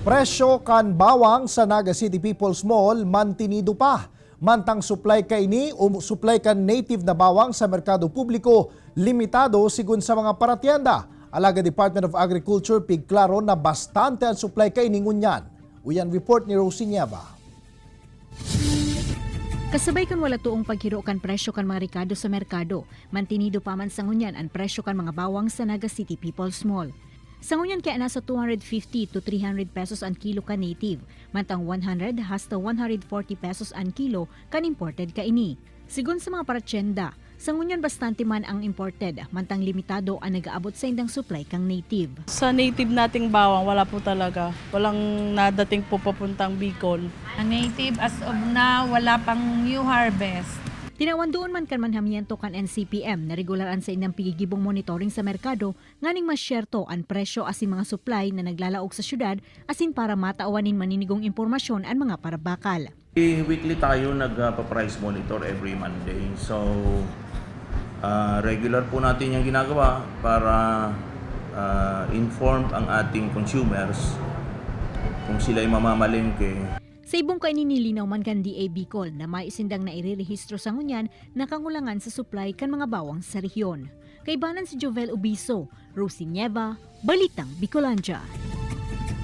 Presyo kan bawang sa Naga City People's Mall mantinido pa. Mantang supply kaini o supply kan native na bawang sa merkado publiko limitado sigun sa mga paratienda. Alaga Department of Agriculture pigklaro na bastante ang supply kaini ngunyan. Uyan report ni Rosie Nieva. Kasabay kan wala tuong paghiro kan presyo kan mga rikado sa merkado, mantinido pa man sa ngunyan ang presyo kan mga bawang sa Naga City People's Mall. Sa ngunyan kaya nasa 250 to 300 pesos ang kilo ka native, mantang 100 hasta 140 pesos ang kilo kan imported ka ini. Sigun sa mga paratyenda, sa ngunyan bastante man ang imported, mantang limitado ang nag-aabot sa indang supply kang native. Sa native nating bawang, wala po talaga. Walang nadating po papuntang Bicol. Ang native as of now, wala pang new harvest. Tinawan doon man kan manhamiento kan NCPM na regularan sa indang pigigibong monitoring sa merkado nganing masyerto ang presyo asin mga supply na naglalaog sa syudad asin para mataawanin maninigong impormasyon ang mga parabakal. Weekly tayo nagpa-price monitor every Monday. So regular po natin yung ginagawa para inform ang ating consumers kung sila'y mamamalengke. Sa ibong kainin nilinaw man kan DA Bicol na may isindang na irerehistro sa ngunyan na kangulangan sa supply kan mga bawang sa rehiyon. Kaibanan si Jovel Ubiso, Rosie Nieva, Balitang Bicolandia.